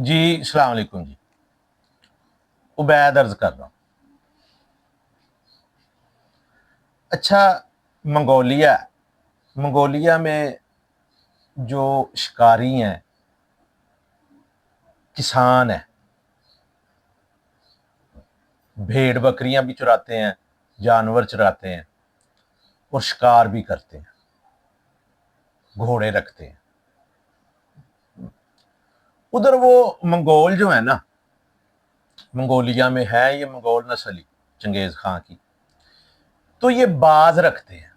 جی السلام علیکم جی، عبید عرض کر رہا ہوں۔ اچھا، منگولیا میں جو شکاری ہیں، کسان ہیں، بھیڑ بکریاں بھی چراتے ہیں، جانور چراتے ہیں اور شکار بھی کرتے ہیں، گھوڑے رکھتے ہیں۔ ادھر وہ منگول جو ہے نا، منگولیا میں ہے یہ منگول نسل ہی چنگیز خان کی، تو یہ باز رکھتے ہیں۔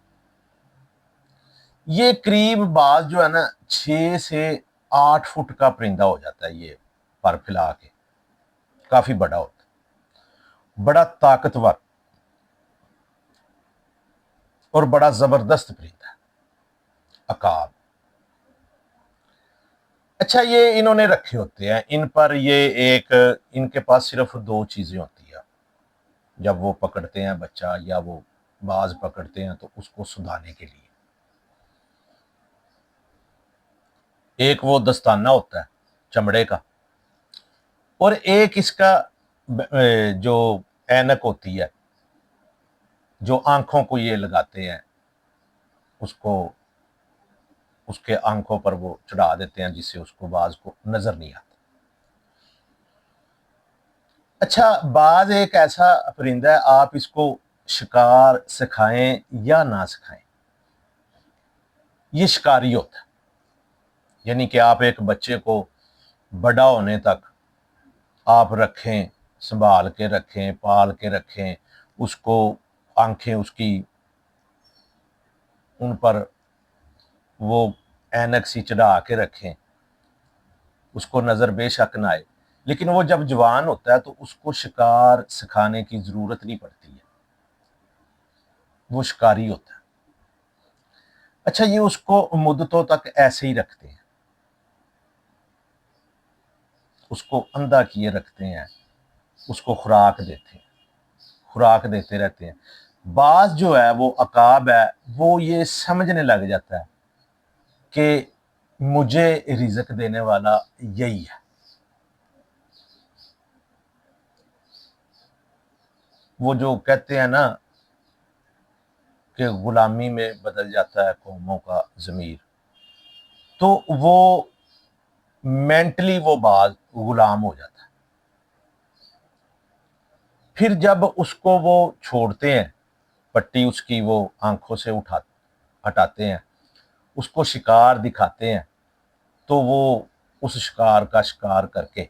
یہ قریب باز جو ہے نا 6 سے 8 فٹ کا پرندہ ہو جاتا ہے، یہ پر پھیلا کے کافی بڑا ہوتا ہے، بڑا طاقتور اور بڑا زبردست پرندہ ہے، عقاب۔ اچھا، یہ انہوں نے رکھے ہوتے ہیں، ان پر ان کے پاس صرف 2 چیزیں ہوتی ہیں جب وہ پکڑتے ہیں بچہ یا وہ باز پکڑتے ہیں تو اس کو سدھانے کے لیے۔ ایک وہ دستانہ ہوتا ہے چمڑے کا، اور ایک اس کا جو اینک ہوتی ہے، جو آنکھوں کو یہ لگاتے ہیں، اس کے آنکھوں پر وہ چڑھا دیتے ہیں جس سے اس کو باز کو نظر نہیں آتا۔ اچھا، باز ایک ایسا پرندہ ہے، آپ اس کو شکار سکھائیں یا نہ سکھائیں، یہ شکاری ہوتا ہے۔ یعنی کہ آپ ایک بچے کو بڑا ہونے تک آپ رکھیں، سنبھال کے رکھیں، پال کے رکھیں، اس کو آنکھیں اس کی ان پر وہ اینک سی چڑھا کے رکھیں، اس کو نظر بے شک نہ آئے، لیکن وہ جب جوان ہوتا ہے تو اس کو شکار سکھانے کی ضرورت نہیں پڑتی ہے، وہ شکاری ہوتا ہے۔ اچھا، یہ اس کو مدتوں تک ایسے ہی رکھتے ہیں، اس کو اندھا کیے رکھتے ہیں، اس کو خوراک دیتے رہتے ہیں۔ بعض جو ہے وہ عقاب ہے، وہ یہ سمجھنے لگ جاتا ہے کہ مجھے رزق دینے والا یہی ہے۔ وہ جو کہتے ہیں نا کہ غلامی میں بدل جاتا ہے قوموں کا ضمیر، تو وہ مینٹلی وہ باز غلام ہو جاتا ہے۔ پھر جب اس کو وہ چھوڑتے ہیں، پٹی اس کی وہ آنکھوں سے ہٹاتے ہیں، اس کو شکار دکھاتے ہیں، تو وہ اس شکار کا شکار کر کے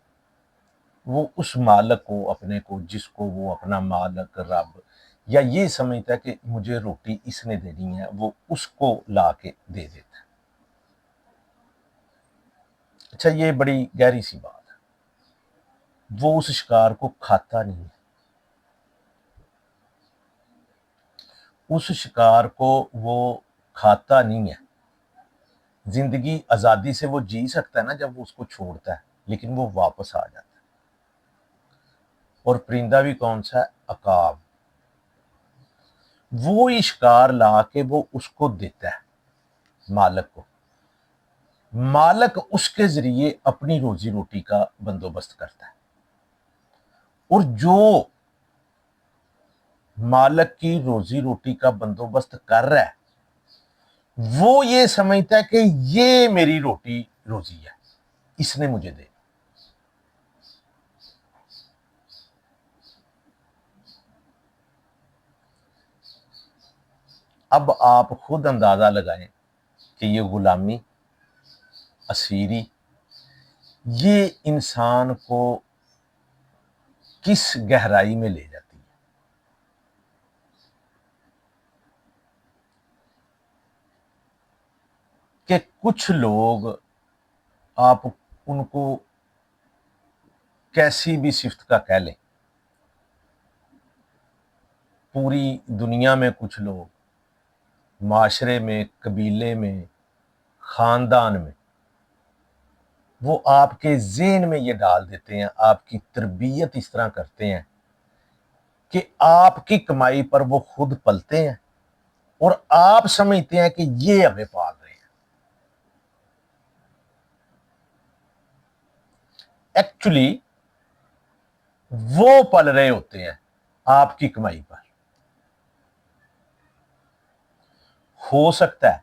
وہ اس مالک کو، اپنے کو، جس کو وہ اپنا مالک، رب یا یہ سمجھتا ہے کہ مجھے روٹی اس نے دینی ہے، وہ اس کو لا کے دے دیتا ہے۔ اچھا، یہ بڑی گہری سی بات ہے، وہ اس شکار کو کھاتا نہیں ہے، اس شکار کو وہ کھاتا نہیں ہے۔ زندگی آزادی سے وہ جی سکتا ہے نا جب وہ اس کو چھوڑتا ہے، لیکن وہ واپس آ جاتا ہے۔ اور پرندہ بھی کون سا ہے؟ عقاب۔ وہی شکار لا کے وہ اس کو دیتا ہے مالک کو، مالک اس کے ذریعے اپنی روزی روٹی کا بندوبست کرتا ہے، اور جو مالک کی روزی روٹی کا بندوبست کر رہا ہے وہ یہ سمجھتا ہے کہ یہ میری روزی ہے، اس نے مجھے دے۔ اب آپ خود اندازہ لگائیں کہ یہ غلامی، اسیری، یہ انسان کو کس گہرائی میں لے جاتی ہے۔ کہ کچھ لوگ، آپ ان کو کیسی بھی صفت کا کہہ لیں، پوری دنیا میں کچھ لوگ، معاشرے میں، قبیلے میں، خاندان میں، وہ آپ کے ذہن میں یہ ڈال دیتے ہیں، آپ کی تربیت اس طرح کرتے ہیں کہ آپ کی کمائی پر وہ خود پلتے ہیں، اور آپ سمجھتے ہیں کہ یہ ہمیں پال رہے ہیں۔ ایکچولی وہ پل رہے ہوتے ہیں آپ کی کمائی پر. ہو سکتا ہے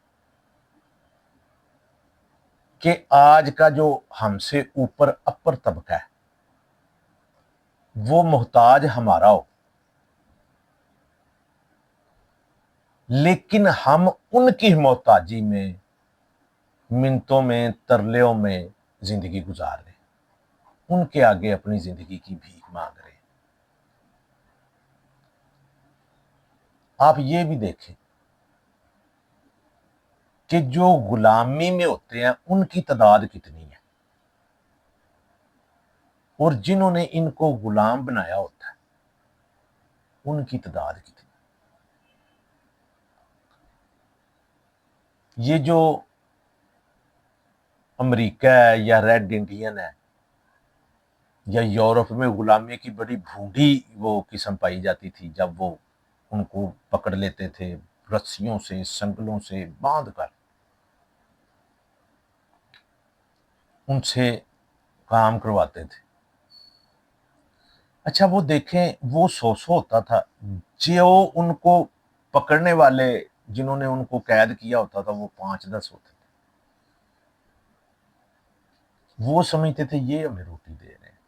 کہ آج کا جو ہم سے اوپر اپر طبقہ ہے وہ محتاج ہمارا ہو، لیکن ہم ان کی محتاجی میں، منتوں میں، ترلیوں میں زندگی گزار رہے ہیں، ان کے آگے اپنی زندگی کی بھیک مانگ رہے ہیں. آپ یہ بھی دیکھیں کہ جو غلامی میں ہوتے ہیں ان کی تعداد کتنی ہے، اور جنہوں نے ان کو غلام بنایا ہوتا ہے ان کی تعداد کتنی. یہ جو امریکہ ہے یا ریڈ انڈین ہے یا یورپ میں غلامی کی بڑی بھونڈی وہ قسم پائی جاتی تھی، جب وہ ان کو پکڑ لیتے تھے رسیوں سے، سنگلوں سے باندھ کر ان سے کام کرواتے تھے. اچھا وہ دیکھیں، وہ سو ہوتا تھا، جو ان کو پکڑنے والے جنہوں نے ان کو قید کیا ہوتا تھا وہ 5-10 ہوتے تھے. وہ سمجھتے تھے یہ ہمیں روٹی دے رہے ہیں،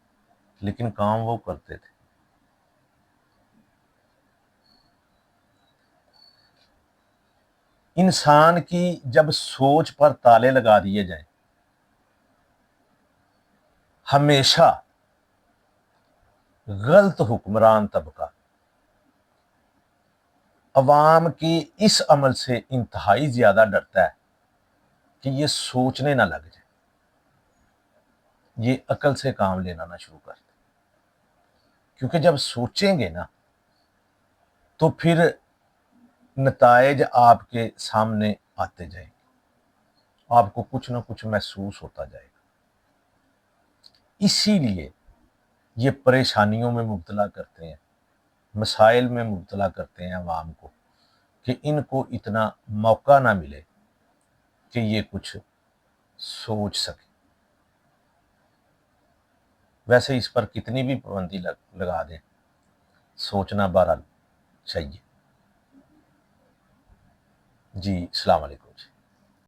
لیکن کام وہ کرتے تھے. انسان کی جب سوچ پر تالے لگا دیے جائیں، ہمیشہ غلط حکمران طبقہ عوام کی اس عمل سے انتہائی زیادہ ڈرتا ہے کہ یہ سوچنے نہ لگ جائے، یہ عقل سے کام لینا نہ شروع کر دے. کیونکہ جب سوچیں گے نا تو پھر نتائج آپ کے سامنے آتے جائیں گے، آپ کو کچھ نہ کچھ محسوس ہوتا جائے گا. اسی لیے یہ پریشانیوں میں مبتلا کرتے ہیں، مسائل میں مبتلا کرتے ہیں عوام کو، کہ ان کو اتنا موقع نہ ملے کہ یہ کچھ سوچ سکے. ویسے اس پر کتنی بھی پابندی لگا دیں، سوچنا بہرحال چاہیے. جی السلام علیکم.